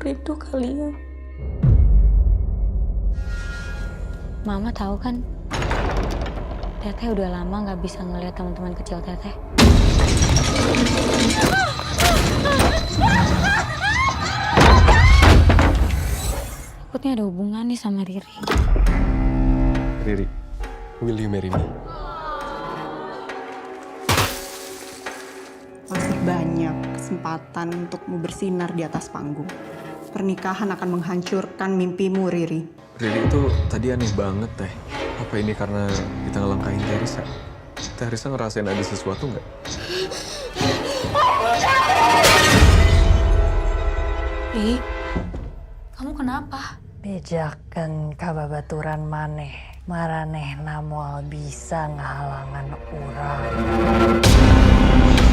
rindu kalian. Mama tahu kan, Teteh udah lama nggak bisa ngelihat teman-teman kecil Teteh. Takutnya ada hubungan nih sama Riri. Riri, will you marry me? Masih banyak kesempatan untukmu bersinar di atas panggung. Pernikahan akan menghancurkan mimpimu, Riri. Riri itu tadi aneh banget teh. Apa ini karena kita ngelangkahin Teh Risa? Teh Risa ngerasain ada sesuatu nggak? Ri, kamu kenapa? Bejakan kababaturan maneh, maranehna moal bisa ngahalangan urang.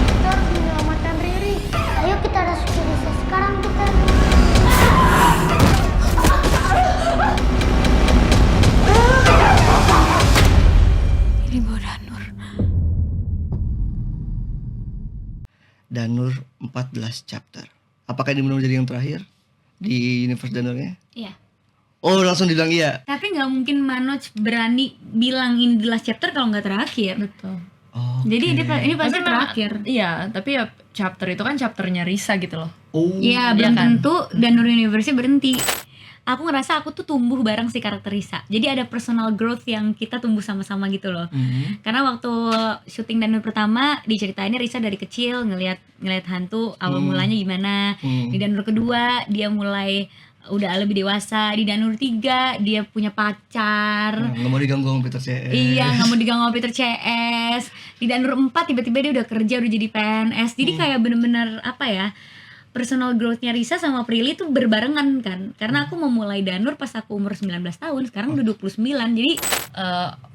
Kita harus menyelamatkan Riri. Ayo kita rescue Risa sekarang kita. Ini bawa Danur. Danur 14 chapter. Apakah ini benar jadi yang terakhir di universe Danurnya? Iya. Oh, langsung dibilang iya. Tapi nggak mungkin Manoj berani bilang ini the last chapter kalau nggak terakhir. Betul. Oh, Jadi ini pasti Tapi terakhir. Iya, tapi ya chapter itu kan chapternya Risa gitu loh. Oh. Iya, belum tentu Danur Universe berhenti. Aku ngerasa aku tuh tumbuh bareng si karakter Risa. Jadi ada personal growth yang kita tumbuh sama-sama gitu loh. Karena waktu syuting Danur pertama diceritainnya Risa dari kecil ngelihat hantu awal mulanya gimana. Di Danur kedua dia mulai udah lebih dewasa. Di Danur 3 dia punya pacar. Nggak mau diganggu sama Peter CS. Iya, nggak mau diganggu sama Peter CS. Di Danur 4 tiba-tiba dia udah kerja, udah jadi PNS. Jadi kayak bener-bener apa ya, personal growth-nya Risa sama Prilly tuh berbarengan kan. Karena aku memulai Danur pas aku umur 19 tahun, sekarang udah 29. Jadi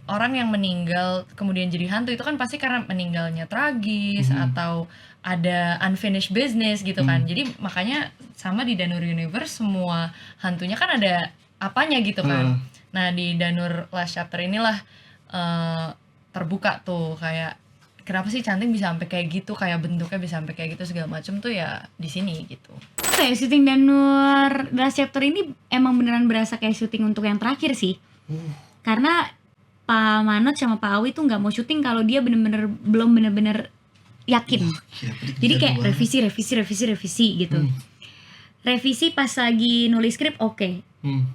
Orang yang meninggal kemudian jadi hantu itu kan pasti karena meninggalnya tragis atau ada unfinished business gitu kan. Jadi makanya sama di Danur Universe semua hantunya kan ada apanya gitu kan. Nah di Danur last chapter inilah terbuka tuh kayak kenapa sih Cantik bisa sampai kayak gitu, kayak bentuknya bisa sampai kayak gitu segala macam tuh ya di sini gitu. apa ya, syuting Danur last chapter ini emang beneran berasa kayak syuting untuk yang terakhir sih. Karena Pak Manoj sama Pak Awi tuh nggak mau syuting kalau dia belum bener-bener yakin. Jadi kayak revisi gitu. Revisi pas lagi nulis skrip oke.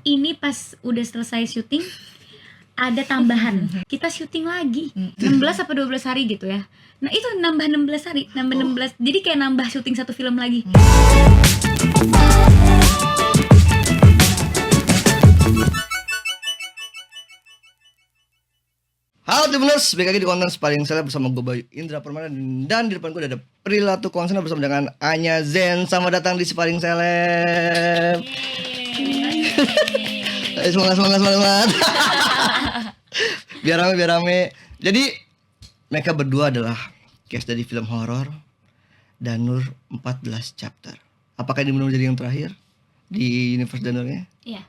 Ini pas udah selesai syuting ada tambahan. Kita syuting lagi 16 apa 12 hari gitu ya. Nah, itu nambah 16 hari, nambah 16. Jadi kayak nambah syuting satu film lagi. Halo Tribuners, balik lagi di konten Paling Seleb bersama gue Bayu Indra Permana. Dan di depan gue ada Prila Tukwonsena bersama dengan Anya Zen. Selamat datang di Paling Seleb. Semangat. biar rame. Jadi mereka berdua adalah cast dari film horor Danur 14 chapter. Apakah ini benar jadi yang terakhir di universe Danurnya? Iya.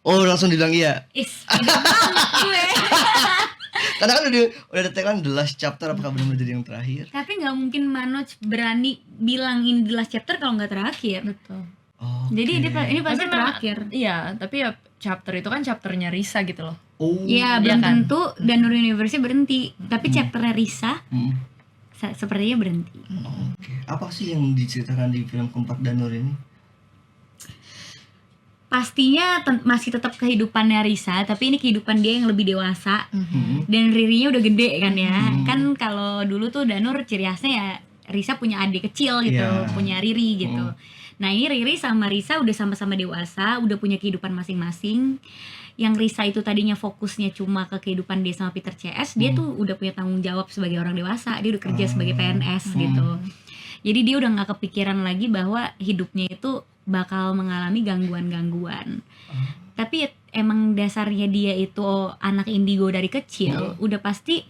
Oh, langsung dibilang iya. Udah banget gue. Karena kan udah ada tagline the last chapter, apakah benar-benar jadi yang terakhir? Tapi nggak mungkin Manoj berani bilang ini the last chapter kalau nggak terakhir. Betul. Jadi ini pasti terakhir. Iya, tapi ya chapter itu kan chapternya Risa gitu loh. Oh. Iya, belum tentu Danur Universe berhenti. Tapi chapternya Risa sepertinya berhenti. Oke. Apa sih yang diceritakan di film keempat Danur ini? Pastinya masih tetap kehidupannya Risa, tapi ini kehidupan dia yang lebih dewasa. Dan Ririnya udah gede kan ya. Kan kalau dulu tuh Danur ciri khasnya ya Risa punya adik kecil gitu, punya Riri gitu. Nah, ini Riri sama Risa udah sama-sama dewasa, udah punya kehidupan masing-masing. Yang Risa itu tadinya fokusnya cuma ke kehidupan dia sama Peter CS, dia tuh udah punya tanggung jawab sebagai orang dewasa, dia udah kerja sebagai PNS gitu. Jadi dia udah gak kepikiran lagi bahwa hidupnya itu bakal mengalami gangguan-gangguan. Tapi emang dasarnya dia itu anak indigo dari kecil, udah pasti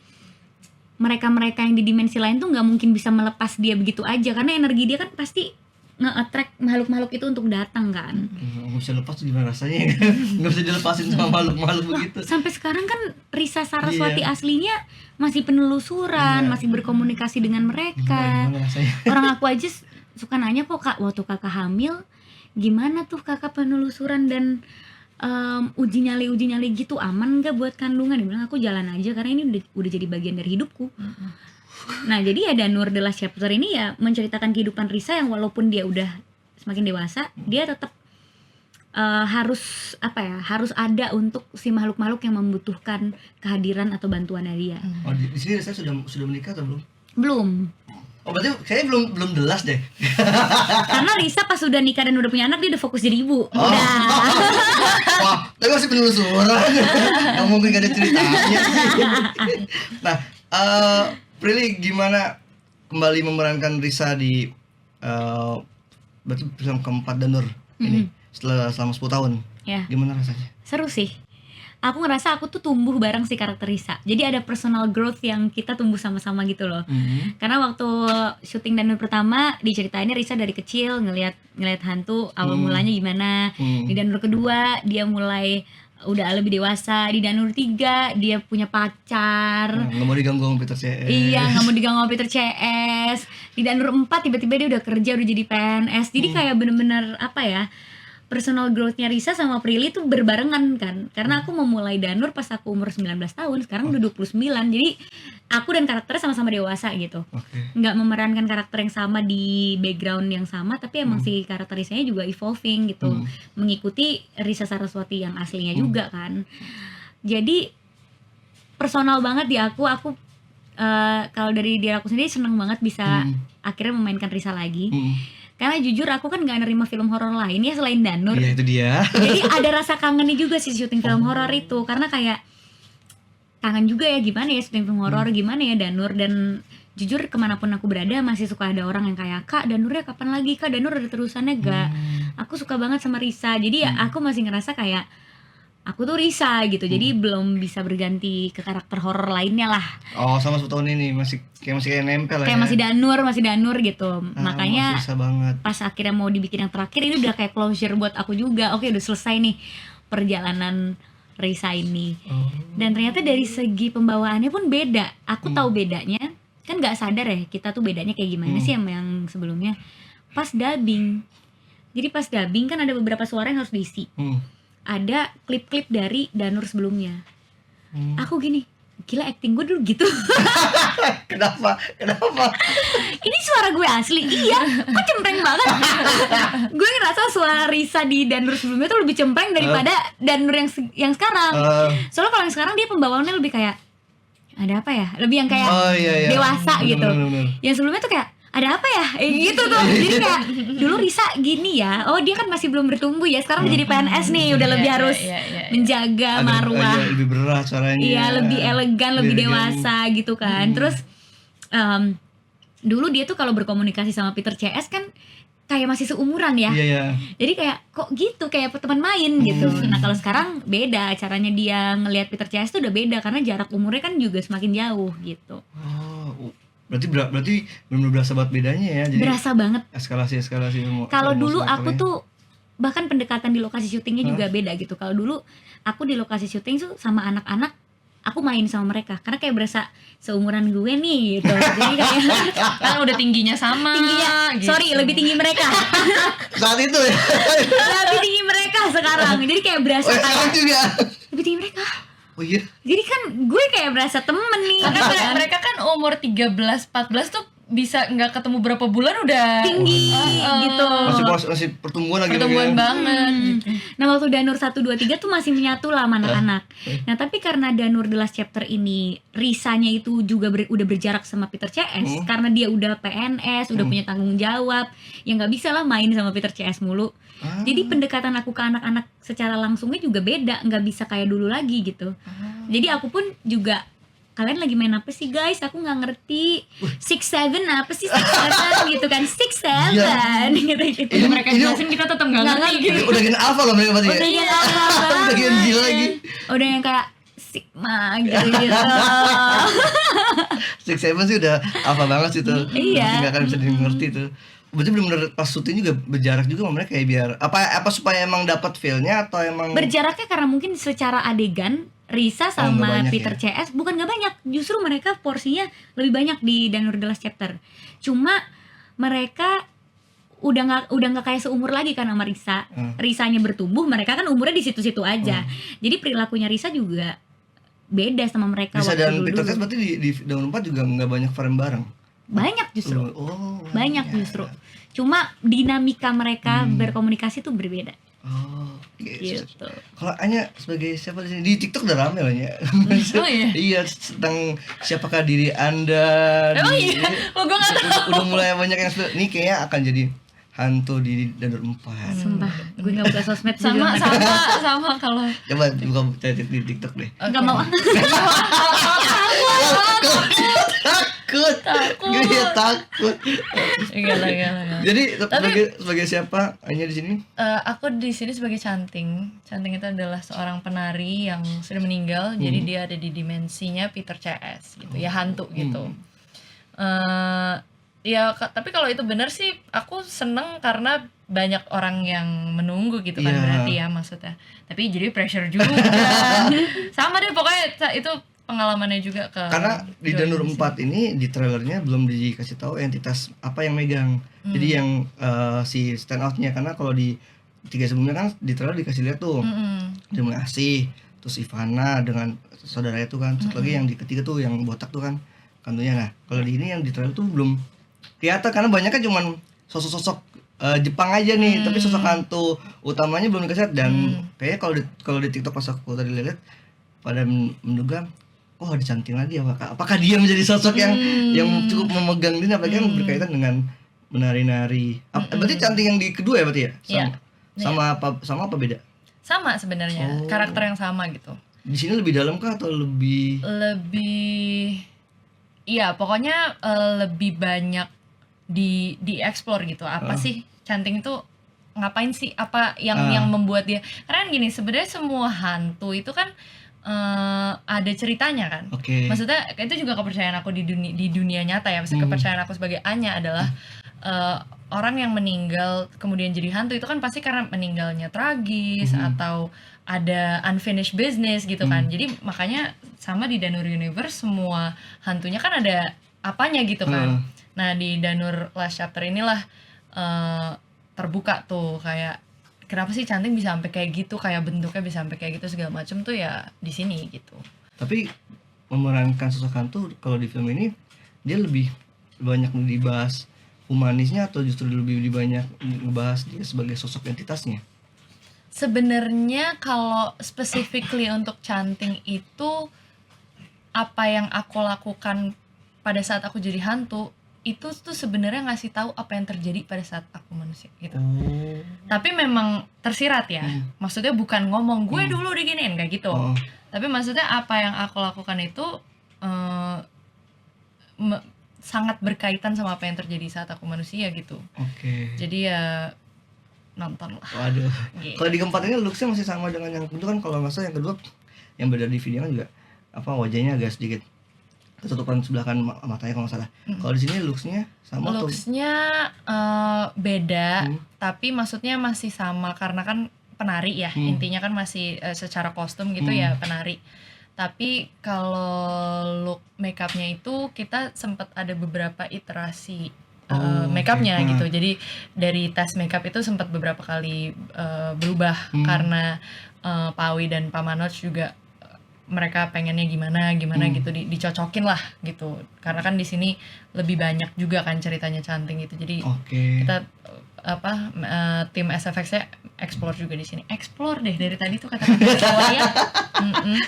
mereka-mereka yang di dimensi lain tuh gak mungkin bisa melepas dia begitu aja. Karena energi dia kan pasti nge-attract makhluk-makhluk itu untuk datang kan. Nggak bisa lepas tuh gimana rasanya? Nggak bisa dilepasin sama makhluk-makhluk begitu. Sampai sekarang kan Risa Saraswati aslinya masih penelusuran, masih berkomunikasi dengan mereka. Gimana rasanya? Orang aku aja suka nanya kok Kak, waktu kakak hamil gimana tuh kakak penelusuran dan uji nyali gitu aman nggak buat kandungan? Dia bilang aku jalan aja karena ini udah jadi bagian dari hidupku. Nah jadi ya Danur The Last Chapter ini ya menceritakan kehidupan Risa yang walaupun dia udah semakin dewasa, dia tetap harus ada untuk si makhluk-makhluk yang membutuhkan kehadiran atau bantuan dari dia. Oh, di sini Risa sudah menikah atau belum? Belum. Oh, berarti kayaknya belum jelas deh. Karena Risa pas udah nikah dan udah punya anak dia udah fokus jadi ibu. Udah. Wah, tapi masih penelusuran. Nggak mungkin gak ada ceritanya sih. Nah, Prilly gimana kembali memerankan Risa di berarti film keempat Danur ini selama 10 tahun? Ya. Gimana rasanya? Seru sih. Aku ngerasa aku tuh tumbuh bareng si karakter Risa. Jadi ada personal growth yang kita tumbuh sama-sama gitu loh. Karena waktu syuting Danur pertama diceritainnya Risa dari kecil ngelihat hantu awal mulanya gimana. Di Danur kedua dia mulai udah lebih dewasa. Di Danur 3 dia punya pacar. Nggak mau diganggu sama Peter CS. Iya, nggak mau diganggu sama Peter CS. Di Danur 4 tiba-tiba dia udah kerja, udah jadi PNS. Jadi kayak bener-bener apa ya, personal growth-nya Risa sama Prilly tuh berbarengan kan. Karena aku memulai Danur pas aku umur 19 tahun, sekarang udah 29. Jadi aku dan karakternya sama-sama dewasa gitu. Nggak memerankan karakter yang sama di background yang sama, tapi emang si karakter Risanya juga evolving gitu. Mengikuti Risa Saraswati yang aslinya juga kan. Jadi personal banget di aku kalau dari diri aku sendiri seneng banget bisa akhirnya memainkan Risa lagi. Karena jujur aku kan gak nerima film horor lain ya selain Danur. Iya, itu dia. Jadi ada rasa kangennya juga sih syuting film horor itu. Karena kayak kangen juga ya gimana ya syuting film horor, gimana ya Danur. Dan jujur kemanapun aku berada masih suka ada orang yang kayak, Kak Danurnya kapan lagi? Kak Danur ada terusannya gak? Aku suka banget sama Risa. Jadi ya aku masih ngerasa kayak aku tuh Risa gitu. Jadi belum bisa berganti ke karakter horor lainnya lah. Oh, sama 10 tahun ini masih kayak nempel lah. Kayak masih Danur gitu. Makanya Risa banget. pas akhirnya mau dibikin yang terakhir ini udah kayak closure buat aku juga. Oke, udah selesai nih perjalanan Risa ini. Dan ternyata dari segi pembawaannya pun beda. Aku tahu bedanya. Kan nggak sadar ya kita tuh bedanya kayak gimana sih sama yang sebelumnya. Pas dubbing. Jadi pas dubbing kan ada beberapa suara yang harus diisi. Ada klip-klip dari Danur sebelumnya. Aku gini, gila acting gue dulu gitu. Kenapa? Ini suara gue asli? Iya, kok cempreng banget. Gue ngerasa suara Risa di Danur sebelumnya tuh lebih cempreng daripada Danur yang sekarang. Soalnya kalau yang sekarang dia pembawaannya lebih kayak ada apa ya? Lebih yang kayak dewasa gitu. Bener. Yang sebelumnya tuh kayak ada apa ya? Gitu tuh. Jadi kayak dulu Risa gini ya. Oh, dia kan masih belum bertumbuh ya. Sekarang udah jadi PNS nih, udah lebih harus menjaga marwah. Lebih berat suaranya. Iya, lebih elegan, lebih dewasa gitu kan. Terus dulu dia tuh kalau berkomunikasi sama Peter CS kan kayak masih seumuran ya. Iya. Jadi kayak kok gitu, kayak teman main gitu. Nah, kalau sekarang beda, caranya dia ngelihat Peter CS tuh udah beda karena jarak umurnya kan juga semakin jauh gitu. Berarti benar-benar berasa banget bedanya ya. Jadi berasa banget. Eskalasi Kalau dulu aku tuh bahkan pendekatan di lokasi syutingnya juga beda gitu. Kalau dulu aku di lokasi syuting tuh sama anak-anak, aku main sama mereka karena kayak berasa seumuran gue nih gitu. Jadi kayak kan udah tingginya sama. Gitu. Sorry, lebih tinggi mereka. Saat itu ya. Lebih tinggi mereka sekarang. Jadi kayak berasa kayak juga. lebih tinggi mereka. Oh iya. Jadi kan gue kayak berasa temen nih. Karena mereka kan umur 13-14 tuh bisa nggak ketemu berapa bulan udah tinggi gitu. Masih pertumbuhan lagi. Pertumbuhan banget. Nah, waktu Danur 1, 2, 3 tuh masih menyatu lah sama anak-anak. Nah, tapi karena Danur The Last Chapter ini Risanya itu juga udah berjarak sama Peter CS. Karena dia udah PNS, udah punya tanggung jawab. Ya nggak bisa lah main sama Peter CS mulu. Jadi pendekatan aku ke anak-anak secara langsungnya juga beda, nggak bisa kayak dulu lagi gitu. Jadi aku pun juga, kalian lagi main apa sih guys? Aku nggak ngerti. 6-7 apa sih 6-7 gitu kan? 6-7 gitu. Mereka jelasin kita tetap nggak ngerti gitu. Udah gen alpha loh mereka berarti. Udah yang alpha banget. Udah gen gila lagi. Udah yang kayak Sigma gitu. 6-7 sih udah alpha banget sih tuh. Iya. Nggak akan bisa dimengerti tuh. Berarti benar-benar pas syuting juga berjarak juga sama mereka ya, biar apa supaya emang dapat feel-nya atau emang berjaraknya karena mungkin secara adegan Risa sama Peter ya? CS bukan nggak banyak, justru mereka porsinya lebih banyak di Danur The Last Chapter. Cuma mereka udah nggak kayak seumur lagi kan sama Risa. Risanya bertumbuh, mereka kan umurnya di situ-situ aja. Jadi perilakunya Risa juga beda sama mereka Risa waktu dan dulu. Peter Chess berarti di Daun 4 juga nggak banyak frame bareng. Banyak justru. Oh, Banyak ya. justru. Cuma dinamika mereka berkomunikasi tuh berbeda. Oh, Gitu. kalau Anya sebagai siapa di sini di TikTok udah rame loh ya. Oh iya? Iya, tentang siapakah diri Anda. Emang iya? Oh, gue nggak tahu. Udah mulai banyak yang ini kayaknya akan jadi hantu di Daun 4. Sumpah, gue gak buka sosmed tuh juga Sama nggak sama kalau Coba buka cari di TikTok deh. nggak mau. Takut. Gue takut. enggak lah. Jadi sebagai siapa Anya di sini? Aku di sini sebagai Canting. Canting itu adalah seorang penari yang sudah meninggal, jadi dia ada di dimensinya Peter CS gitu, ya hantu gitu. Tapi kalau itu benar sih, aku seneng karena banyak orang yang menunggu gitu kan, Iya. berarti ya maksudnya. Tapi jadi pressure juga. Sama deh pokoknya itu pengalamannya juga ke. Karena di dua Danur dimensi. 4 ini di trailernya belum dikasih tahu entitas apa yang megang. Jadi yang si stand out-nya, karena kalau di 3 sebelumnya kan di trailer dikasih lihat tuh. Dia ngasih terus Ivana dengan saudaranya tuh kan. Satu lagi yang di ketiga tuh yang botak tuh kan kantunya. Nah, kalau di ini yang di trailer tuh belum kelihatan karena banyak kan cuman sosok-sosok Jepang aja nih, tapi sosok hantu utamanya belum dikasih lihat. Dan kayaknya kalau di TikTok pas aku tadi lihat pada menduga oh ada Canting lagi, apakah dia menjadi sosok yang cukup memegang ini, apalagi kan berkaitan dengan menari-nari. Berarti Canting yang di kedua ya berarti ya? Iya. Sama apa beda? Sama sebenarnya, karakter yang sama gitu. Di sini lebih dalam kah atau lebih Iya, pokoknya lebih banyak di-explore gitu. Apa sih Canting itu ngapain sih? Apa yang membuat dia? Karena kan gini, sebenarnya semua hantu itu kan ada ceritanya kan. Oke. Maksudnya itu juga kepercayaan aku di dunia nyata ya. Maksudnya kepercayaan aku sebagai Anya adalah orang yang meninggal kemudian jadi hantu itu kan pasti karena meninggalnya tragis atau ada unfinished business gitu kan. Jadi makanya sama di Danur Universe semua hantunya kan ada apanya gitu kan. Nah, di Danur Last Chapter inilah terbuka tuh kayak kenapa sih Canting bisa sampai kayak gitu, kayak bentuknya bisa sampai kayak gitu segala macam tuh ya di sini gitu. Tapi memerankan sosok hantu kalau di film ini dia lebih banyak dibahas humanisnya atau justru lebih banyak ngebahas dia sebagai sosok entitasnya? Sebenarnya kalau specifically untuk Canting itu apa yang aku lakukan pada saat aku jadi hantu itu tuh sebenarnya ngasih tahu apa yang terjadi pada saat aku manusia gitu. Tapi memang tersirat ya. Maksudnya bukan ngomong gue dulu diginiin kayak gitu. Tapi maksudnya apa yang aku lakukan itu sangat berkaitan sama apa yang terjadi saat aku manusia gitu. Oke. Jadi ya nonton lah. Waduh. Gitu. Kalau di keempat ini looksnya masih sama dengan yang kedua kan, kalau nggak salah yang kedua yang beda di video kan juga apa wajahnya agak sedikit ketutupan sebelah kan matanya kalau nggak salah. Kalau di sini looksnya sama atau? Looksnya beda, tapi maksudnya masih sama karena kan penari ya, intinya kan masih secara kostum gitu ya penari. Tapi kalau look makeupnya itu kita sempat ada beberapa iterasi makeupnya gitu. Jadi dari tes makeup itu sempat beberapa kali berubah karena Pak Awi dan Pak Manoj juga mereka pengennya gimana gitu dicocokin lah gitu, karena kan di sini lebih banyak juga kan ceritanya Canting gitu. Jadi kita tim SFX-nya explore juga di sini. Explore deh dari tadi tuh kata-kata ya.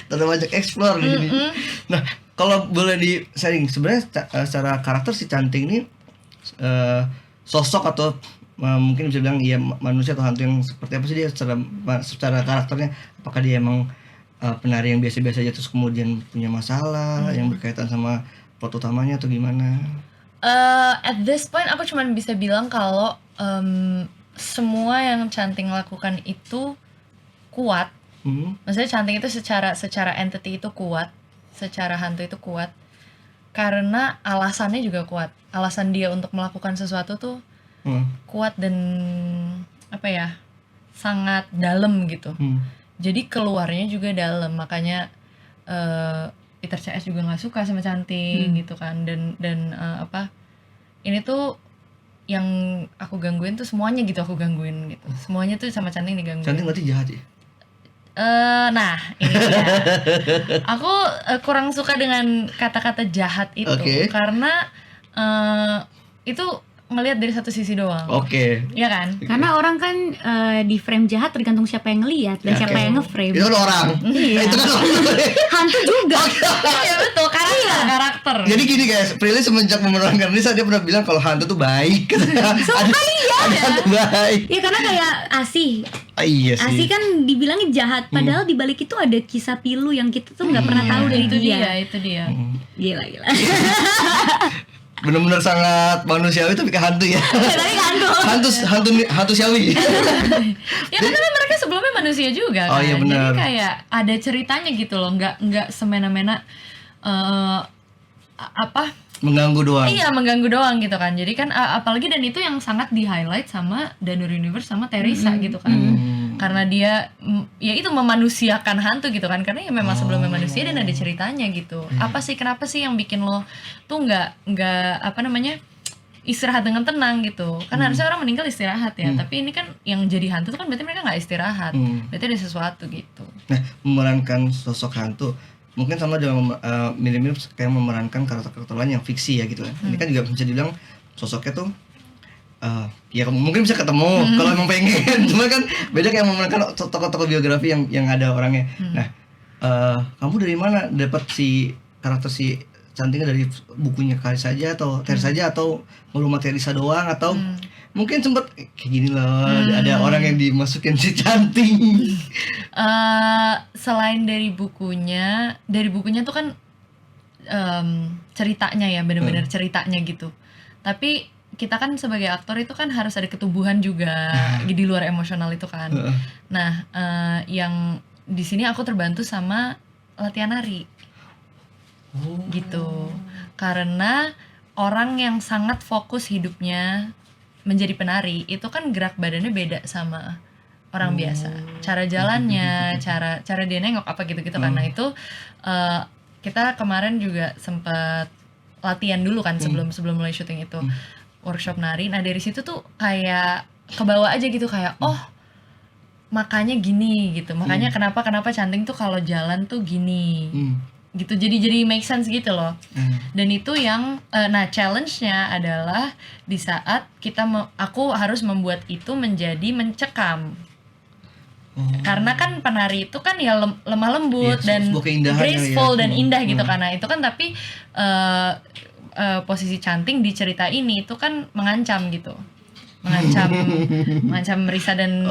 Terlalu banyak explore di sini. Nah, kalau boleh di sharing sebenarnya secara karakter si Canting ini sosok atau mungkin bisa bilang iya manusia atau hantu yang seperti apa sih dia secara karakternya? Apakah dia emang penari yang biasa-biasa aja terus kemudian punya masalah yang berkaitan sama plot utamanya atau gimana? At this point aku cuma bisa bilang kalau semua yang Canting lakukan itu kuat. Maksudnya Canting itu secara entity itu kuat, secara hantu itu kuat. Karena alasannya juga kuat. Alasan dia untuk melakukan sesuatu tuh kuat dan apa ya? Sangat dalam gitu. Jadi keluarnya juga dalam, makanya Peter CS juga nggak suka sama Canting gitu kan, dan ini tuh yang aku gangguin tuh semuanya gitu aku gangguin gitu. Semuanya tuh sama Canting digangguin. Cantik berarti jahat ya? Nah ini dia. Aku kurang suka dengan kata-kata jahat itu Oke. karena itu ngelihat dari satu sisi doang. Oke. Iya kan? Karena orang kan di frame jahat tergantung siapa yang ngelihat dan Ya, siapa oke. yang nge-frame. Itu kan orang. Iya. Itu kan orang. Hantu juga. Iya betul, karakter. Jadi gini guys, Prilly semenjak memerankan Risa dia pernah bilang kalau hantu tuh baik. Ada hantu baik. Ya karena kayak Asih. Iya sih. Asih kan dibilangin jahat, padahal di balik itu ada kisah pilu yang kita tuh nggak pernah tahu dari itu dia. itu dia. Gila. Benar-benar sangat manusiawi tapi kayak hantu ya. Tapi hantu. Hantu siawi. Ya karena kan mereka sebelumnya manusia juga Oh, kan. iya, benar. Jadi kayak ada ceritanya gitu loh, nggak semena-mena Mengganggu doang. Iya mengganggu doang gitu kan. Jadi kan apalagi dan itu yang sangat di highlight sama Danur Universe sama Teresa gitu kan. Karena dia ya itu memanusiakan hantu gitu kan. Karena ya memang sebelumnya manusia dan ada ceritanya gitu. Kenapa sih yang bikin lo tuh nggak istirahat dengan tenang gitu. Kan harusnya orang meninggal istirahat ya. Tapi ini kan yang jadi hantu tuh kan berarti mereka nggak istirahat. Berarti ada sesuatu gitu. Nah, memerankan sosok hantu mungkin sama dengan mirip-mirip kayak memerankan karakter-karakter lain yang fiksi ya gitu kan. Ini kan juga bisa dibilang sosoknya tuh ya mungkin bisa ketemu kalau emang pengen. Cuma kan beda kayak memerankan tokoh-tokoh biografi yang ada orangnya. Nah, kamu dari mana dapat si karakter si Cantingnya dari bukunya Kali saja atau Teresa saja atau rumah Teresa doang atau mungkin sempet kayak gini loh ada orang yang dimasukin si Canting. Selain dari bukunya tuh kan ceritanya ya bener-bener ceritanya gitu. Tapi kita kan sebagai aktor itu kan harus ada ketubuhan juga di luar emosional itu kan. Nah, yang di sini aku terbantu sama latihan nari. Gitu. Karena orang yang sangat fokus hidupnya menjadi penari itu kan gerak badannya beda sama orang biasa. Cara jalannya, cara dia nengok apa gitu-gitu kan. Nah, itu kita kemarin juga sempat latihan dulu kan sebelum mulai syuting itu. Workshop nari. Nah, dari situ tuh kayak kebawa aja gitu kayak makanya gini gitu. Makanya kenapa Canting tuh kalau jalan tuh gini. Gitu. Jadi make sense gitu loh. Dan itu yang challenge-nya adalah di saat aku harus membuat itu menjadi mencekam. Karena kan penari itu kan ya lemah lembut dan graceful dan indah gitu karena itu kan tapi posisi Canting di cerita ini itu kan mengancam gitu. Mengancam Risa dan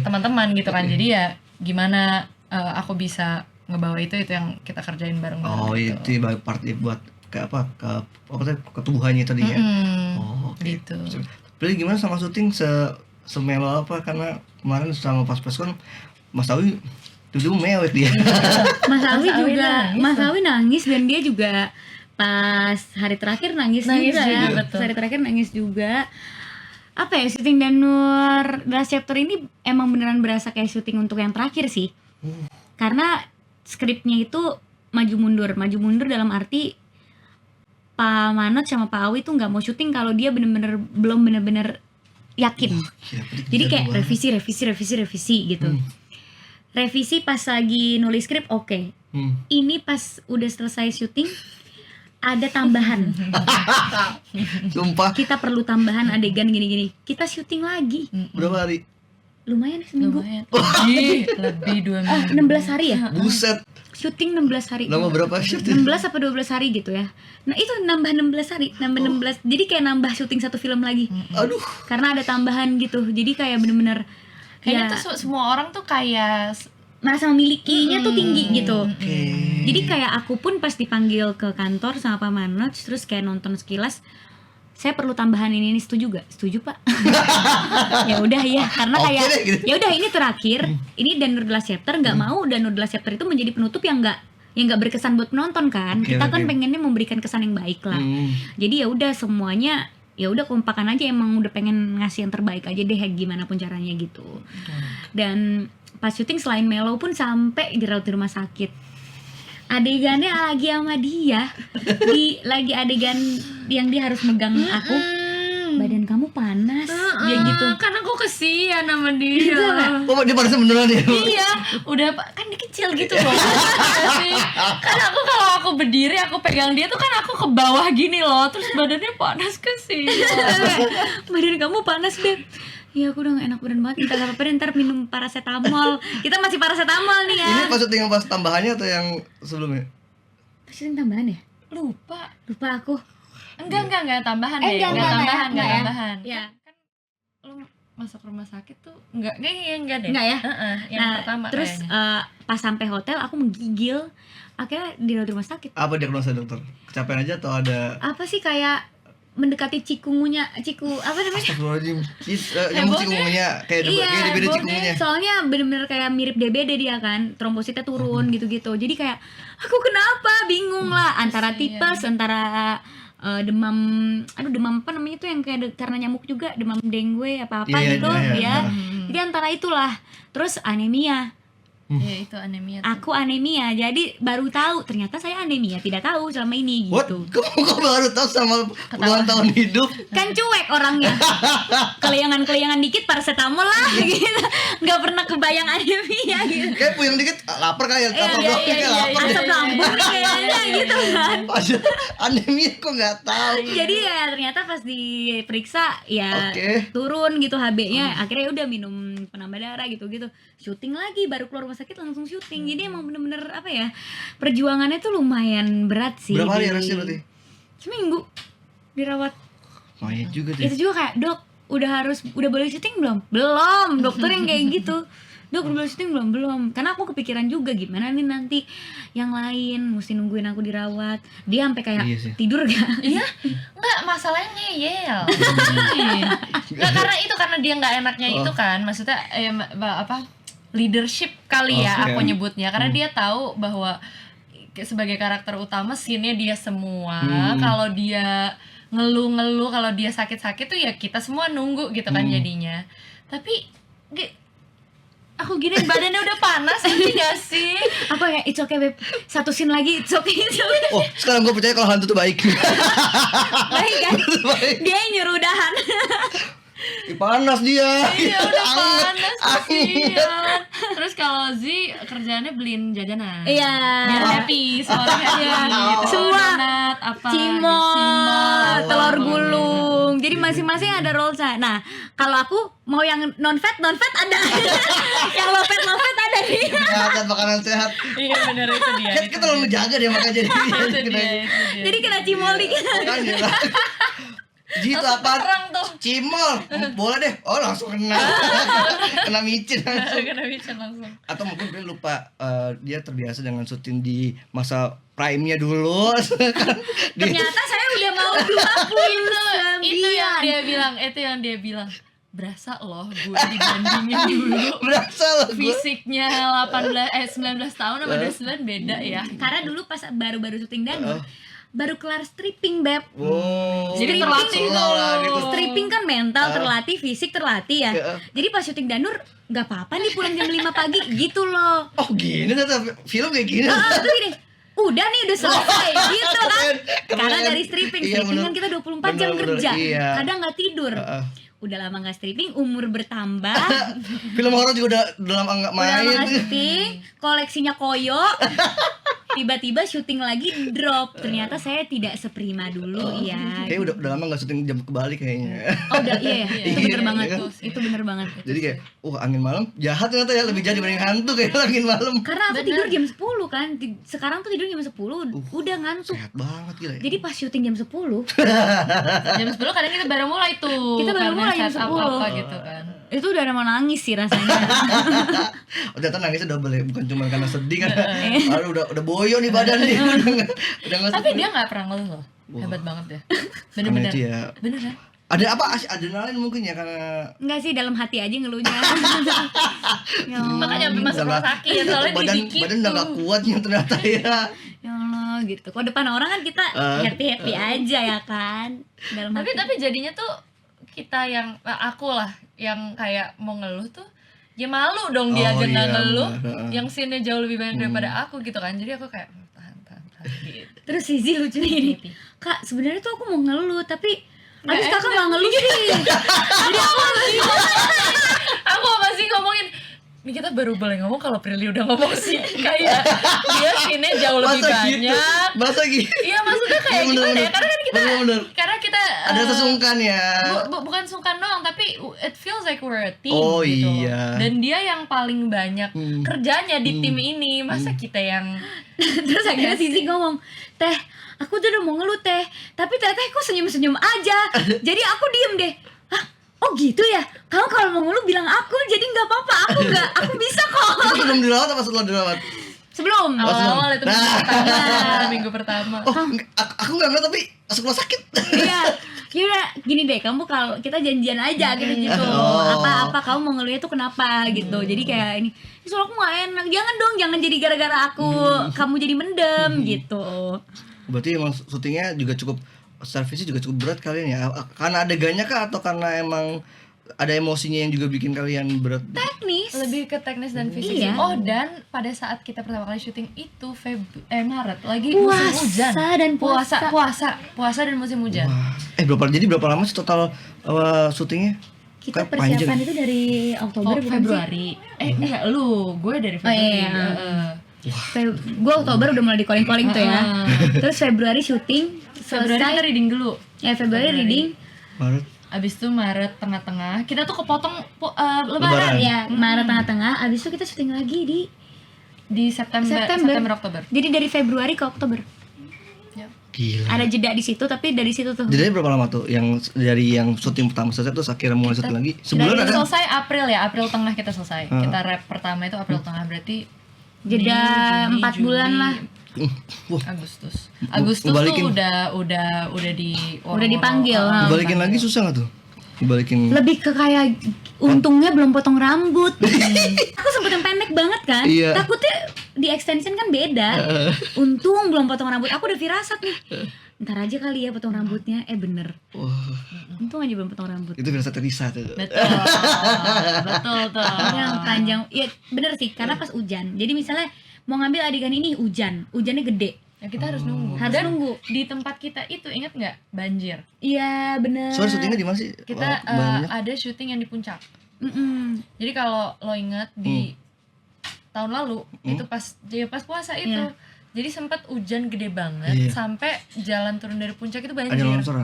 teman-teman gitu kan. Jadi ya gimana aku bisa ngebawa itu yang kita kerjain bareng-bareng. Itu part buat ke ketubuhannya tadi ya. Gitu. Jadi gimana sama syuting semelo apa karena kemarin sama pas kan Mas Awi tiba-tiba mewek dia. Mas Awi nangis dan dia juga pas hari terakhir nangis juga ya. Betul. Hari terakhir nangis juga. Apa ya, syuting Danur Last Chapter ini emang beneran berasa kayak syuting untuk yang terakhir sih. Karena skripnya itu maju mundur dalam arti Pak Manot sama Pak Awi tuh nggak mau syuting kalau dia belum bener-bener yakin. Jadi kayak revisi gitu. Revisi pas lagi nulis skrip oke. Ini pas udah selesai syuting ada tambahan. Sumpah. Kita perlu tambahan adegan gini-gini. Kita syuting lagi. Berapa hari? Lumayan seminggu. Lebih 2 minggu. 16 hari ya? Buset. Syuting 16 hari. Lama berapa syuting? 16 apa 12 hari gitu ya. Nah, itu nambah 16 hari, 16. Jadi kayak nambah syuting satu film lagi. Aduh. Karena ada tambahan gitu. Jadi kayak bener-bener Kayaknya tuh semua orang tuh kayak merasa memilikinya tuh tinggi gitu. Oke. Jadi kayak aku pun pas dipanggil ke kantor sama Pak Manoj terus kayak nonton sekilas, saya perlu tambahan ini setuju gak? Setuju Pak. Ya udah ya, karena kayak gitu. ya udah ini terakhir, ini Danur Last Chapter nggak mau Danur Last Chapter itu menjadi penutup yang nggak berkesan buat penonton kan. Kita kan pengennya memberikan kesan yang baik lah. Jadi ya udah semuanya ya udah kompakan aja, emang udah pengen ngasih yang terbaik aja deh gimana pun caranya gitu. Dan pas syuting selain Melo pun sampai dirawat di rumah sakit. Adegannya lagi sama dia lagi adegan yang dia harus megang aku. Badan kamu panas dia gitu. Kan aku kesian sama dia. Oh, dia panasnya beneran ya? Iya, udah kan dia kecil gitu loh. Kan aku kalau aku berdiri aku pegang dia tuh kan aku ke bawah gini loh, terus badannya panas kesian. Badan kamu panas, Beb. Iya, aku udah gak enak badan banget. Ntar apa-apa deh, ntar minum paracetamol. Kita masih paracetamol nih ya. Ini pas syuting yang pas tambahannya atau yang sebelumnya? Pasti tambahan ya? Lupa Aku. enggak tambahan deh, enggak enggak ya? tambahan. Ya. Kan lu masuk rumah sakit tuh enggak deh. Enggak ya? Yang Nah, pertama terus kayaknya. pas sampai hotel aku menggigil. Akhirnya dirawat di rumah sakit. Apa diagnosa dokter? Kecapean aja atau ada Apa sih kayak mendekati ciku apa namanya? Astagfirullahaladzim. Nyamuk cikungunya kayak DBD cikungunya. Soalnya bener-bener kayak mirip DBD dia kan, trombositnya turun gitu-gitu. Jadi kayak aku kenapa? Bingung lah antara Kasian. tipes, antara demam apa namanya tuh yang kayak karena nyamuk juga, demam dengue apa-apa Iya, gitu iya. ya. Jadi antara itulah. Terus anemia. Iya, itu anemia tuh. Aku anemia. Jadi baru tahu ternyata saya anemia, tidak tahu selama ini What? gitu. Kamu kok baru tahu sama puluhan tahun hidup? Kan cuek orangnya. Keliangan dikit paracetamol lah gitu. Nggak pernah kebayang anemia gitu. Kayak puyeng dikit, lapar kali ya, lapar iya, doang, kayak iya, lapar iya. deh. Asap lambung nih kayaknya gitu kan. Padahal anemia kok nggak tahu. Jadi ya ternyata pas diperiksa ya Oke. turun gitu HB-nya. Akhirnya udah minum penambah darah gitu-gitu. Syuting lagi, baru keluar rumah sakit langsung syuting. Jadi emang bener-bener apa ya, perjuangannya tuh lumayan berat sih. Berapa hari di- arresnya berarti? Seminggu dirawat. Lumayan juga deh. Itu juga kayak, "Dok, udah boleh syuting belum?" "Belum." Dokter yang kayak gitu. "Dok, udah boleh syuting belum?" "Belum." Karena aku kepikiran juga gimana nih nanti yang lain mesti nungguin aku dirawat. Dia sampai kayak Iya sih. tidur gak? Iya, enggak masalahnya ngeyel. Enggak karena dia enggak enaknya itu kan, maksudnya apa? Leadership kali ya Oke. aku nyebutnya, karena dia tahu bahwa sebagai karakter utama scene-nya dia semua. Kalau dia ngeluh-ngeluh, kalau dia sakit-sakit tuh ya kita semua nunggu gitu kan jadinya. Tapi aku gini badannya udah panas nanti gak sih? Apa ya, "It's okay, Beb. Satu scene lagi, it's okay." Oh, sekarang gue percaya kalau hantu tuh baik. Baik kan? Baik. Dia yang nyuruh udahan. Ih, panas dia. Iya udah Anget, panas anget. kasihan. Terus kalau Z kerjaannya beliin jajanan. Iya. Biar happy, semua happy gitu. Semua. Donat apa? Cimol, telur gitu. gulung. Jadi masing-masing ada roles-nya. Nah, kalau aku mau yang non fat ada. Yang low fat ada nih. Sehat, makanan sehat. Iya benar itu dia. Kita terlalu menjaga dia makanya jadi. Itu dia. Jadi kena cimol dikit. Makanya lah. Jitu Langsung apa? perang tuh. Cimol. Boleh deh. Oh, langsung kena. Kena micin langsung. Kena micin langsung. Atau mungkin dia lupa dia terbiasa dengan syuting di masa prime-nya dulu. Ternyata saya udah mau 29. Itu yang dia bilang. Berasa loh gue dibandingin dulu. Berasa loh gue. Fisiknya 19 tahun sama 29 beda ya. Karena dulu pas baru-baru syuting Danur, baru kelar stripping, Beb. Wow. Jadi Stripping terlatih tuh. tuh. gitu. Stripping kan mental terlatih, fisik terlatih ya. Iya. Jadi pas syuting Danur nggak apa-apa nih pulang jam 5 pagi gitu loh. Oh gini ternyata film kayak gini. Terus gini, udah nih udah selesai gitu kan. Keren, keren. Karena dari stripping, Iya, stripping bener. kan kita 24 jam Bener, kerja. iya. Kadang nggak tidur. Udah lama nggak stripping, umur bertambah. Film horor juga udah lama nggak Udah lama main. nggak syuting, koleksinya koyo. Tiba-tiba syuting lagi drop. Ternyata saya tidak seprima dulu ya. Kayak udah lama nggak syuting jam kebalik kayaknya. Oh udah iya, itu bener Iya, banget iya. tuh. Itu bener banget. Jadi kayak, angin malam jahat ternyata ya, lebih jahat dibanding hantu kayak angin malam. Karena aku tidur jam 10 kan. Sekarang tuh tidur jam 10 udah ngantuk. Sehat banget gila ya. Jadi pas syuting jam 10 Jam 10 kadang kita baru mulai tuh. Kita baru karena mulai jam setup 10. apa gitu kan. itu udah mau nangis sih rasanya. Ternyata nangisnya double ya, bukan cuma karena sedih kan. Lalu udah boyo nih badan nih. Udah nggak Tapi dia nggak pernah ngeluh loh. Hebat banget ya. Bener-bener. Karena itu ya. Beneran. Ada apa? Adrenalin mungkin ya karena Enggak sih, dalam hati aja ngeluhnya. Ya Allah, Makanya sampai masuk rumah sakit soalnya badan dikit badan udah nggak kuatnya ternyata ya. ya Allah gitu. Kalau depan orang kan kita happy aja ya kan. Dalam hati. tapi jadinya tuh kita yang aku lah yang kayak mau ngeluh tuh ya malu dong dia Oh, aja nggak iya, ngeluh benar. yang scene-nya jauh lebih banyak daripada aku gitu kan, jadi aku kayak tahan gitu. Terus Zizi lucunya gini, Kak sebenarnya tuh aku mau ngeluh tapi Habis kakak nggak ngeluh sih. Jadi aku masih ngomongin, ini kita baru boleh ngomong kalau Prilly udah ngomong sih. Kayak dia scene-nya jauh lebih banyak. Masa gitu? Iya maksudnya kayak Iya, gimana bener-bener. ya, karena kan kita Bener-bener. karena kita Ada sesungkan ya. bukan sungkan doang, tapi it feels like we're a team Oh, gitu loh. iya. Dan dia yang paling banyak kerjanya di tim ini, masa kita yang Terus akhirnya Sisi ngomong, "Teh, aku tuh udah mau ngeluh Teh, tapi Teteh kok senyum-senyum aja." Jadi aku diem deh. Hah? Oh gitu ya? Kamu kalau mau ngeluh bilang aku, jadi nggak apa-apa. Aku bisa kok. Itu sebelum dirawat apa setelah dirawat? Sebelum. awal-awal itu Nah. minggu pertama. Oh, aku nggak ngeliat tapi masuk rumah sakit. Iya. Yaudah, gini deh, kamu kalau kita janjian aja gitu. Oh. Apa kamu mau ngeluhnya tuh kenapa gitu. Jadi kayak ini, soal aku gak enak. Jangan dong, jangan jadi gara-gara aku kamu jadi mendem gitu. Berarti emang syutingnya juga cukup, servisnya juga cukup berat kalian ya? Karena adegannya kah atau karena emang ada emosinya yang juga bikin kalian berat? Teknis. Lebih ke teknis dan fisik Iya. sih. Oh, dan pada saat kita pertama kali syuting itu Maret lagi musim hujan. Puasa dan musim hujan. Wah. Jadi berapa lama sih total syutingnya? Kita Kan panjang. persiapan itu dari Oktober bukan sih? Februari. Enggak, lu, gue dari Oh iya. Februari. Gue Oktober udah mulai di calling tuh ya. Terus Februari syuting, Februari kita selesai. reading dulu. Ya Februari reading. Maret. Abis itu Maret tengah-tengah kita tuh kepotong Lebaran. Lebaran Ya, Maret tengah-tengah. Abis itu kita syuting lagi di September Oktober. Jadi dari Februari ke Oktober. Gila. Ada jeda di situ, tapi dari situ tuh. Jadi berapa lama tuh yang dari yang syuting pertama selesai terus akhirnya mulai syuting lagi? Sebulan Dari ada? selesai April ya, April tengah kita selesai. Kita rap pertama itu April tengah, berarti Jeda Mei, Juni, 4 bulan Juli, lah. Wah, Agustus tuh Ngebalikin. udah Dipanggil, ha. dibalikin lagi susah nggak tuh? Dibalikin. Lebih ke kayak untungnya belum potong rambut. Aku sempet yang pendek banget kan. Iya. Takutnya di extension kan beda. Untung belum potong rambut. Aku udah firasat nih. Ntar aja kali ya potong rambutnya. Bener. Wah, Untung aja belum potong rambut. itu biasa Terisa tuh. betul tuh. Yang panjang. Ya bener sih, karena pas hujan. Jadi misalnya mau ngambil adegan ini hujannya gede. Ya, kita harus nunggu. Harus Dan nunggu. di tempat kita itu ingat nggak banjir? Iya bener. Soalnya syutingnya di mana sih? Kita Banyak. ada syuting yang di puncak. Mm-mm. Jadi kalau lo ingat di tahun lalu itu pas puasa itu. Iya. Jadi sempat hujan gede banget Iya. sampai jalan turun dari puncak itu banjir. Ada longsor.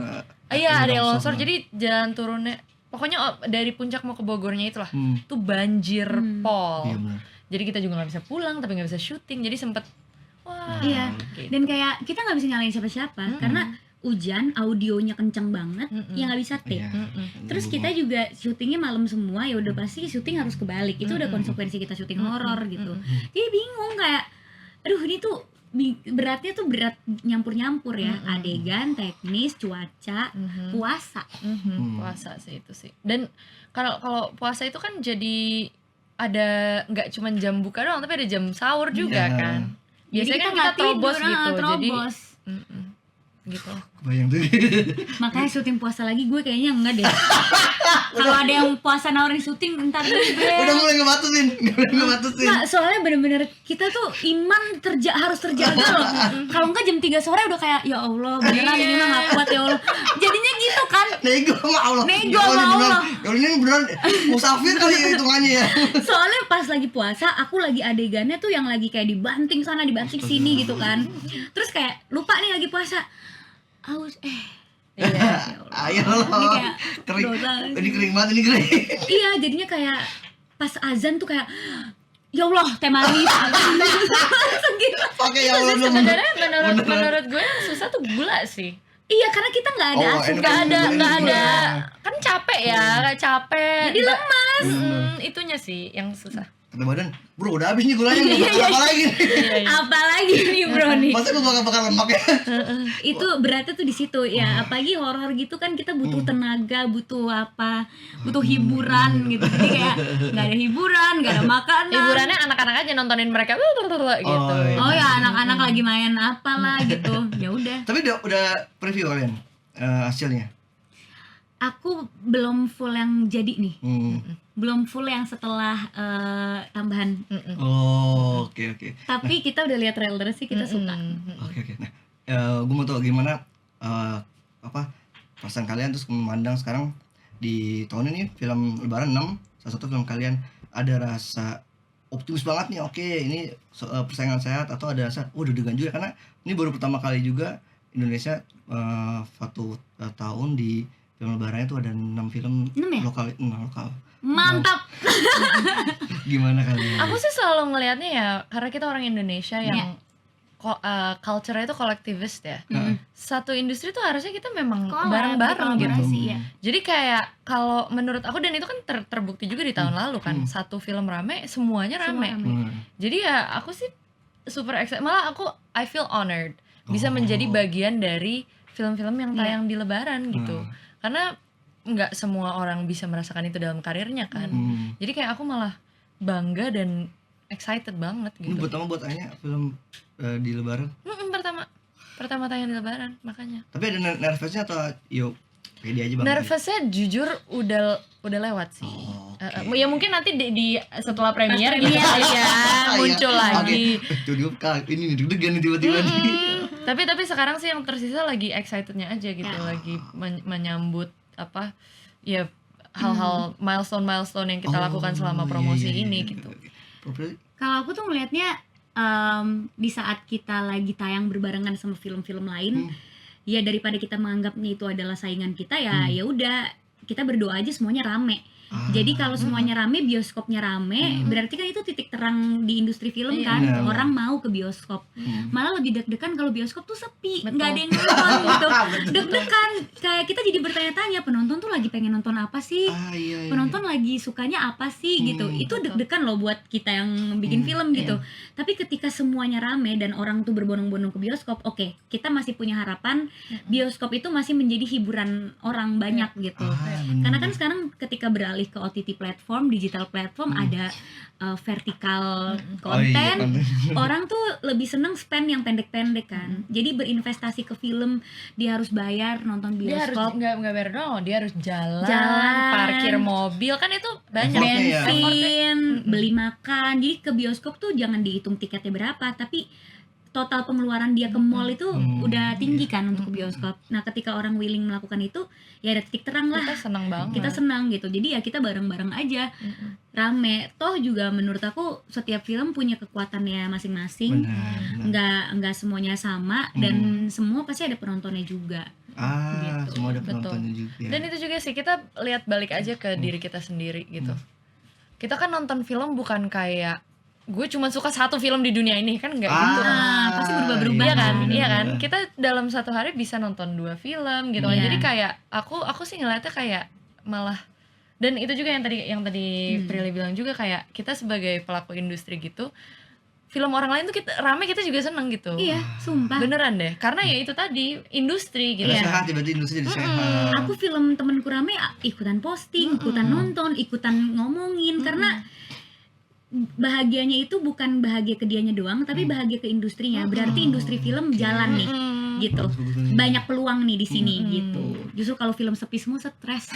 Iya, ada yang longsor. Jadi jalan turunnya pokoknya dari puncak mau ke Bogornya itulah. Tuh banjir pol. Iya benar. Jadi kita juga nggak bisa pulang tapi nggak bisa syuting. Jadi sempet wah. Iya. gitu. Dan kayak kita nggak bisa nyalain siapa-siapa karena hujan, audionya kenceng banget, ya nggak bisa take. Iya. Terus kita juga syutingnya malam semua, ya udah pasti syuting harus kebalik. Itu udah konsekuensi kita syuting horor gitu. Jadi bingung kayak, aduh ini tuh beratnya tuh berat nyampur-nyampur ya. Adegan, teknis, cuaca, puasa. Puasa sih itu sih. Dan kalau puasa itu kan jadi ada nggak cuma jam buka doang tapi ada jam sahur juga Iya. kan. Biasanya Jadi kan kita nggak terobos tidur, gitu. terobos. Jadi gitu. Kebayang tuh. Makanya syuting puasa lagi gue kayaknya enggak deh. Kalau ada yang puasa nawarin syuting ntar deh. Udah mulai ngebatusin. Nggak, soalnya bener-bener kita tuh iman harus terjaga loh. Kalau enggak jam 3 sore udah kayak ya Allah beneran ini mah gak kuat ya Allah. Jadinya gitu kan. Nego sama Allah. Nego Ya sama Allah. Ya ini beneran musafir kali ya hitungannya ya. Soalnya pas lagi puasa aku lagi adegannya tuh yang lagi kayak dibanting sana dibanting sini gitu kan. Terus kayak lupa nih lagi puasa. Aus Ayo Ini loh. kayak Kering. dosa. Ini kering banget ini kering. Iya jadinya kayak pas azan tuh kayak ya Allah temaris. Segitu. Pakai ya Allah dulu. Sebenarnya menurut gue yang susah tuh gula sih. Iya karena kita nggak ada Oh, asupan. Nggak ada kan capek ya, kayak capek. Jadi lemas. Itunya sih yang susah. Kata badan, bro udah habis nih gulanya, apa lagi? Apalagi nih bro nih. Masa gue bakal lemak ya? Itu beratnya tuh di situ ya. Apalagi horor gitu kan kita butuh tenaga, butuh apa, butuh hiburan gitu. Jadi kayak nggak ada hiburan, nggak ada makanan. Hiburannya anak-anak aja nontonin mereka gitu. Oh ya anak-anak lagi main apalah gitu. Ya udah. Tapi udah preview kalian hasilnya? Aku belum full yang jadi nih. Belum full yang setelah tambahan. Oh, oke. Tapi kita udah lihat trailer sih kita suka. Oke. Nah, gue mau tahu gimana perasaan kalian terus memandang sekarang di tahun ini film Lebaran 6, salah satu film kalian ada rasa optimis banget nih, oke ini persaingan sehat, atau ada rasa deg-degan juga karena ini baru pertama kali juga Indonesia satu tahun di film Lebaran itu ada 6 film 6 ya? lokal. Mantap. Gimana kalian? Aku sih selalu ngelihatnya ya, karena kita orang Indonesia yang culture-nya itu kolektivis ya. Satu industri tuh harusnya kita memang bareng-bareng gitu. Ya. Jadi kayak kalau menurut aku, dan itu kan terbukti juga di tahun lalu kan, satu film rame, semuanya rame. Jadi ya aku sih super excited, malah I feel honored bisa menjadi bagian dari film-film yang tayang di Lebaran gitu. Karena nggak semua orang bisa merasakan itu dalam karirnya kan. Jadi kayak aku malah bangga dan excited banget Ini gitu. buat Anya film di Lebaran. Pertama tayang di Lebaran, makanya. Tapi ada nervousnya atau yuk pede aja Bang? Nervousnya jujur udah lewat sih. Ya mungkin nanti di setelah premier gitu kali ya muncul lagi. Tuh dia ini deg-degan nih tiba-tiba nih. Tapi sekarang sih yang tersisa lagi excitednya aja gitu, lagi menyambut apa ya, hal-hal milestone yang kita lakukan selama promosi ini gitu. Kalau aku tuh ngelihatnya di saat kita lagi tayang berbarengan sama film-film lain, ya daripada kita menganggapnya itu adalah saingan kita, ya udah kita berdoa aja semuanya rame. Jadi kalau semuanya rame, bioskopnya rame, berarti kan itu titik terang di industri film kan. Orang mau ke bioskop. Malah lebih deg-degan kalau bioskop tuh sepi, nggak ada yang nonton gitu. Deg-degan, kayak kita jadi bertanya-tanya, penonton tuh lagi pengen nonton apa sih? Penonton lagi sukanya apa sih gitu. Itu deg-degan loh buat kita yang bikin film gitu. Tapi ketika semuanya rame dan orang tuh berbondong-bondong ke bioskop, oke, kita masih punya harapan bioskop itu masih menjadi hiburan orang banyak gitu. Karena kan sekarang ketika beralih ke OTT platform, digital platform, ada vertikal konten, orang tuh lebih seneng spend yang pendek-pendek kan. Jadi berinvestasi ke film, dia harus bayar nonton bioskop. Dia harus nggak bayar doang, dia harus jalan, parkir mobil, kan itu banyak. Bensin, beli makan. Jadi ke bioskop tuh jangan dihitung tiketnya berapa, tapi total pengeluaran dia ke mall itu udah tinggi kan untuk ke bioskop. Nah ketika orang willing melakukan itu, ya ada titik terang lah. Kita senang banget. Kita senang gitu. Jadi ya kita bareng-bareng aja, rame. Toh juga menurut aku setiap film punya kekuatannya masing-masing. Nggak semuanya sama, dan semua pasti ada penontonnya juga. Gitu. Semua ada penontonnya juga. Dan itu juga sih, kita lihat balik aja ke diri kita sendiri gitu. Kita kan nonton film bukan kayak gue cuma suka satu film di dunia ini, kan nggak gitu. Pasti berubah-berubah. Iya kan? Kita dalam satu hari bisa nonton 2 film gitu kan. Jadi kayak aku sih ngeliatnya kayak malah, dan itu juga yang tadi Prilly bilang juga, kayak kita sebagai pelaku industri gitu, film orang lain tuh rame, kita juga seneng gitu. Iya, sumpah. Beneran deh, karena ya itu tadi industri gitu. Sehat, tiba-tiba industri jadi sehat. Aku film temenku rame, ikutan posting, ikutan nonton, ikutan ngomongin, karena bahagianya itu bukan bahagia ke dianya doang, tapi bahagia ke industrinya. Berarti industri film jalan nih, gitu. Banyak peluang nih di sini, gitu. Justru kalau film sepi semua stres.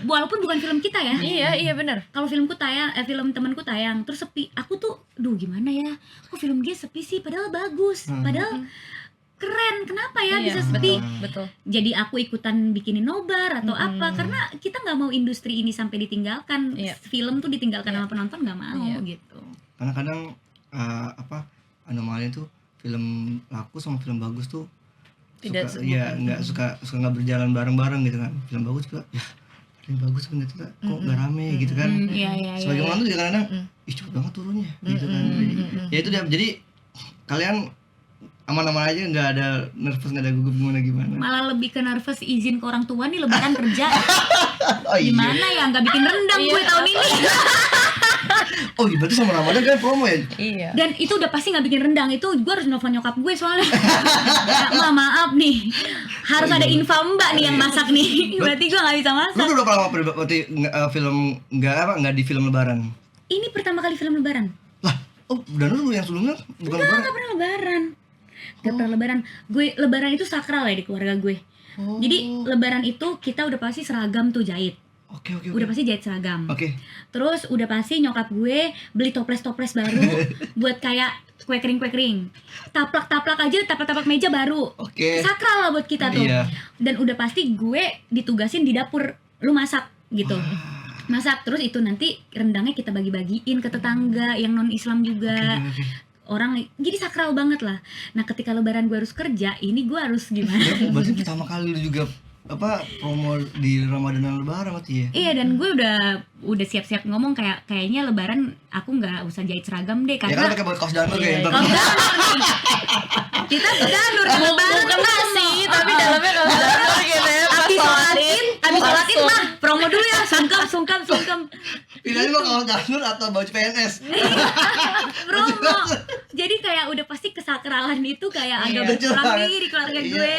Walaupun bukan film kita ya. Iya benar. Kalau filmku tayang, film temanku tayang, terus sepi, aku tuh, gimana ya? Kok film dia sepi sih? Padahal bagus, padahal keren, kenapa ya bisa sepi? Betul. Jadi aku ikutan bikinin nobar atau apa, karena kita nggak mau industri ini sampai ditinggalkan. Film tuh ditinggalkan sama penonton, nggak mau gitu. Karena kadang anomali tuh film laku sama film bagus tuh nggak suka nggak berjalan bareng-bareng gitu kan. Film bagus juga ya film bagus ternyata kok nggak rame gitu kan. Sebagai penonton juga kadang cepet banget turunnya gitu kan. Ya itu dia, jadi kalian aman-aman aja, nggak ada nervous, nggak ada gugup gimana. Malah lebih ke nervous izin ke orang tua nih lebaran kerja. Gimana ya, nggak bikin rendang gue tahun ini. Oh iya, berarti sama Ramadan kan promo ya? Iya. Dan itu udah pasti nggak bikin rendang, itu gue harus nelfon nyokap gue soalnya. Maaf nih, harus ada info mbak nih yang masak nih. Berarti gue nggak bisa masak. Lu udah berapa lama berarti film nggak di film lebaran? Ini pertama kali film lebaran. Lah, dan lu yang sebelumnya bukan lebaran? Nggak pernah lebaran. Gak pernah lebaran. Lebaran itu sakral ya di keluarga gue. Jadi lebaran itu kita udah pasti seragam tuh jahit. Oke. Udah pasti jahit seragam. Oke. Terus udah pasti nyokap gue beli toples-toples baru buat kayak kue kering. Taplak meja baru. Oke. Sakral lah buat kita tuh. Iya. Dan udah pasti gue ditugasin di dapur, lu masak gitu. Masak, terus itu nanti rendangnya kita bagi-bagiin ke tetangga yang non Islam juga. Oke. Orang, jadi sakral banget lah. Nah ketika lebaran gue harus kerja, ini gue harus gimana? Berarti pertama kali lu juga promo di Ramadan dan Lebaran berarti ya? Iya, dan gue udah siap-siap ngomong kayaknya lebaran aku nggak usah jahit seragam deh, Ya kan karena pakai buat kaos danur Iya, ya. kaos danur nih. Kita danur lebaran bukan nasi tapi dalamnya kalau danur gitu ya. abis sholatin mah promo dulu ya, sungkem Pilihannya mau kaos danur atau baju PNS? promo. Jadi kayak udah pasti kesakralan itu kayak agak Betul berkurang banget. nih di keluarga Iya. gue.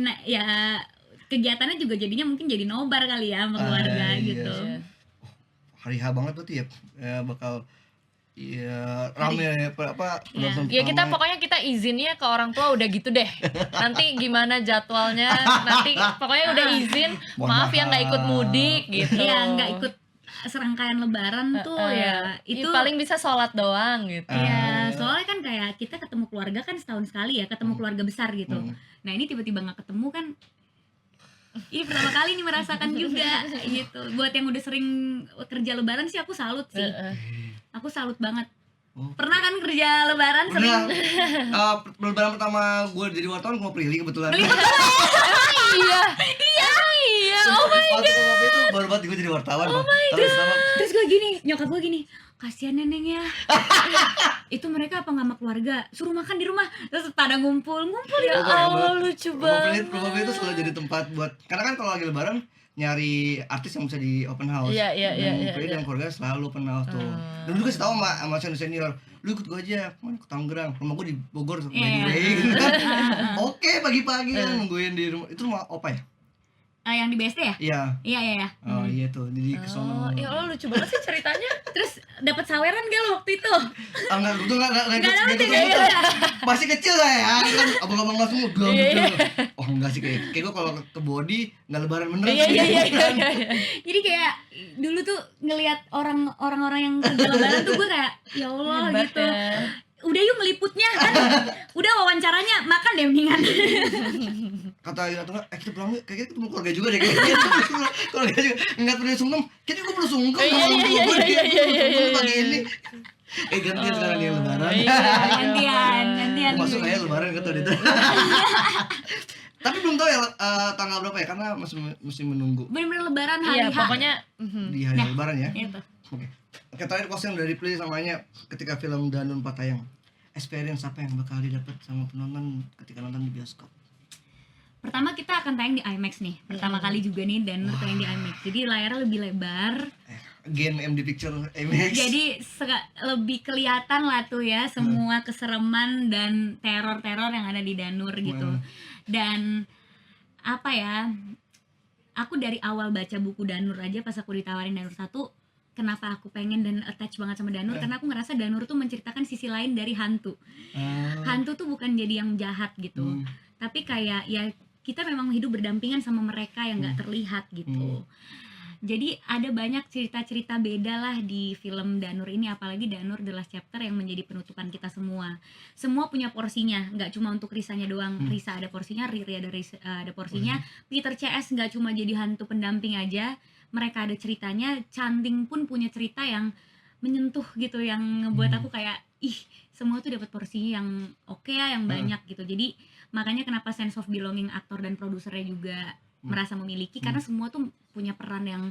Nah ya kegiatannya juga jadinya mungkin jadi nobar kali ya sama keluarga Iya. gitu. Hari H banget berarti ya, bakal rame penonton Ya kita pertama. pokoknya kita izinnya ke orang tua udah gitu deh. Nanti gimana jadwalnya, nanti pokoknya udah izin. Mohon Maaf ya nggak ikut maaf. mudik gitu. Iya, nggak ikut serangkaian lebaran tuh ya. Itu paling bisa sholat doang gitu. Iya, soalnya kan kayak kita ketemu keluarga kan setahun sekali ya, ketemu keluarga besar gitu. Nah ini tiba-tiba nggak ketemu kan, ini pertama kali nih merasakan juga gitu. Buat yang udah sering kerja lebaran sih aku salut sih. Aku salut banget. Pernah kan kerja lebaran sering? Pernah. Lebaran pertama gue jadi wartawan gue Prilly kebetulan. Iya. Oh my Waktu kopi itu baru banget gue jadi wartawan. Terus gue gini, nyokap gue gini, kasihan neneng ya. Itu mereka apa nggak sama keluarga? Suruh makan di rumah. Terus pada ngumpul Ya Allah lucu banget. Rumah itu selalu jadi tempat buat, karena kan kalau lagi lebaran nyari artis yang bisa di open house. Iya. Prilly dan keluarga selalu open house tuh. Dan dulu kasih tahu sama senior, lu ikut gue aja, mana ke Tangerang, rumah gue di Bogor, Oke, pagi-pagi kan nungguin di rumah. Itu rumah opa ya? yang di BSD ya? Iya. Iya. Oh iya tuh, jadi kesono. Ya Allah lucu banget sih ceritanya. Terus dapat saweran gak lo waktu itu? Enggak, gue Nggak dapet ikut. ya? Masih kecil saya, kan abang-abang kelas semua belum gitu. Oh enggak sih, kayak gue kalau ke body nggak lebaran beneran sih. Iya. Jadi kayak dulu tuh ngelihat orang-orang yang kerja lebaran tuh gue kayak ya Allah Hebat gitu. ya. Udah yuk meliputnya kan. Udah wawancaranya makan deh mendingan. Kata Yunatun, kita pulang yuk, kayaknya ketemu keluarga juga deh kayaknya. Keluarga juga, nggak perlu sungkem. Kayaknya gue perlu sungkem Iya. pagi ini. Gantian sekarang nih lebaran. Gantian. Masuk aja lebaran gitu itu. Tapi belum tahu ya tanggal berapa ya, karena masih menunggu Bener-bener lebaran hari Iya, H. pokoknya di hari lebaran ya. Itu. Oke, terakhir question dari Prilly samanya ketika film Danun Patayang. Experience apa yang bakal didapat sama penonton ketika nonton di bioskop? Pertama kita akan tayang di IMAX nih. Pertama kali juga nih dan tayang di IMAX. Jadi layarnya lebih lebar. Again MD Picture IMAX. Jadi lebih kelihatan lah tuh ya semua kesereman dan teror-teror yang ada di Danur gitu. Dan apa ya? Aku dari awal baca buku Danur aja pas aku ditawarin Danur 1, kenapa aku pengen dan attach banget sama Danur, karena aku ngerasa Danur tuh menceritakan sisi lain dari hantu. Hantu tuh bukan jadi yang jahat gitu. Tapi kayak ya kita memang hidup berdampingan sama mereka yang nggak terlihat gitu. Jadi ada banyak cerita-cerita beda lah di film Danur ini, apalagi Danur The Last Chapter yang menjadi penutupan kita semua. Semua punya porsinya, nggak cuma untuk Risanya doang. Risa ada porsinya, Riri ada porsinya. Peter CS nggak cuma jadi hantu pendamping aja, mereka ada ceritanya. Canting pun punya cerita yang menyentuh gitu, yang ngebuat aku kayak semua tuh dapat porsinya yang oke ya, yang banyak gitu. Jadi makanya kenapa sense of belonging aktor dan produsernya juga merasa memiliki, karena semua tuh punya peran yang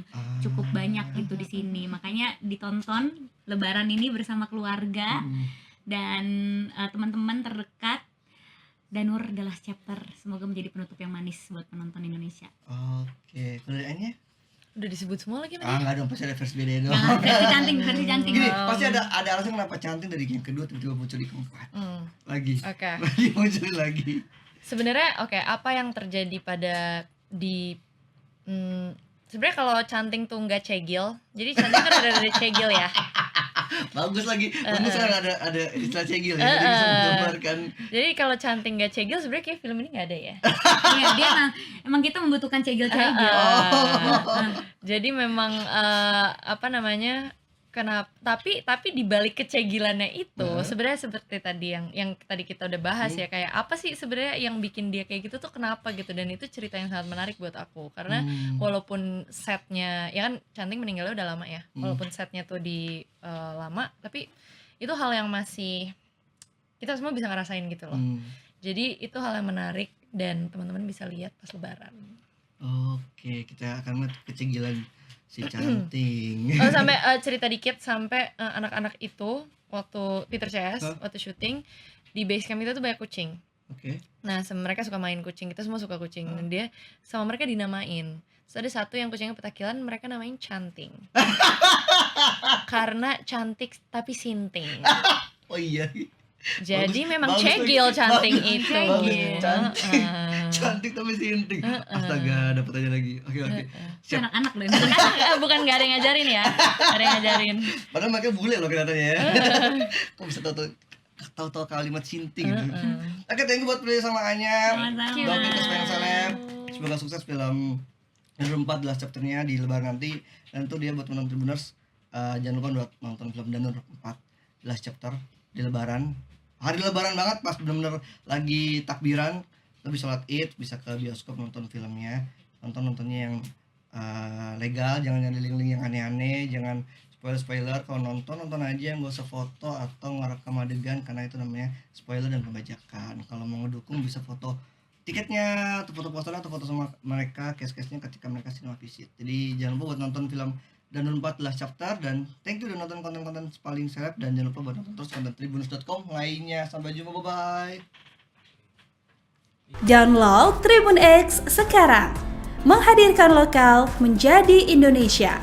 cukup banyak gitu di sini. Makanya ditonton lebaran ini bersama keluarga dan teman-teman terdekat. Danur The Last Chapter semoga menjadi penutup yang manis buat penonton Indonesia. Oke, kalau lainnya? Udah disebut semua lagi Enggak dong, pasti ada versi beda dong. Versi cantik. Gini, pasti ada alasan kenapa Canting dari yang kedua tiba-tiba muncul di keempat. Lagi. Oke. Lagi muncul lagi. Sebenarnya apa yang terjadi sebenarnya kalau Canting tuh nggak cegil, jadi Canting kan udah dari cegil ya. Bagus lagi. Untung sekarang ada istilah cegil ya. Jadi bisa menggambarkan. Jadi kalau cantik nggak cegil sebenarnya kayak film ini nggak ada ya. Iya, dia emang kita membutuhkan cegil-cegil. Jadi memang apa namanya? Tapi di balik kecegilannya itu sebenarnya seperti tadi yang tadi kita udah bahas ya, kayak apa sih sebenarnya yang bikin dia kayak gitu tuh kenapa gitu, dan itu cerita yang sangat menarik buat aku karena walaupun setnya ya kan Cantik meninggalnya udah lama ya, walaupun setnya tuh di lama, tapi itu hal yang masih kita semua bisa ngerasain gitu loh. Jadi itu hal yang menarik dan teman-teman bisa lihat pas Lebaran. Oke, kita akan melihat kecegilan si Cantik. Oh, sampai cerita dikit sampai anak-anak itu waktu Peter CS waktu syuting di base camp itu tuh banyak kucing. Oke. Nah, mereka suka main kucing, kita semua suka kucing, dan dia sama mereka dinamain. Terus ada satu yang kucingnya petakilan, mereka namain Canting. Karena cantik tapi sinting. Oh iya. Jadi Bagus, memang bagus cegil lagi. Canting Bagus, itu. bagus. Cantik. Cantik tapi sinting. Astaga, dapat aja lagi. Oke. Itu Siap. anak-anak loh. Bukan nggak ada yang ngajarin ya, nggak ada yang ngajarin. Padahal mereka bule loh kelihatannya ya. Kok bisa tahu kalimat sinting gitu. Oke, thank you buat Prilly sama Anya. Sama-sama. Doain ke Speng Seleb. Semoga sukses film Danur 4 last chapternya di Lebaran nanti. Dan itu dia buat menonton Tribuners, jangan lupa buat nonton film Danur 4 last chapter di Lebaran. Hari Lebaran banget, pas bener-bener lagi takbiran, lo bisa sholat Id, bisa ke bioskop nonton filmnya. Nontonnya yang legal, jangan yang link-link yang aneh-aneh, jangan spoiler. Kalau nonton aja, nggak usah foto atau ngerekam adegan karena itu namanya spoiler dan pembajakan. Kalau mau ngedukung bisa foto tiketnya atau foto posternya atau foto sama mereka, case-case-nya ketika mereka cinema visit. Jadi jangan lupa buat nonton film Danur 4 last chapter, dan thank you udah nonton konten-konten paling seleb, dan jangan lupa buat nonton terus konten tribuners.com lainnya. Sampai jumpa, bye-bye. Download Tribun X sekarang. Menghadirkan lokal menjadi Indonesia.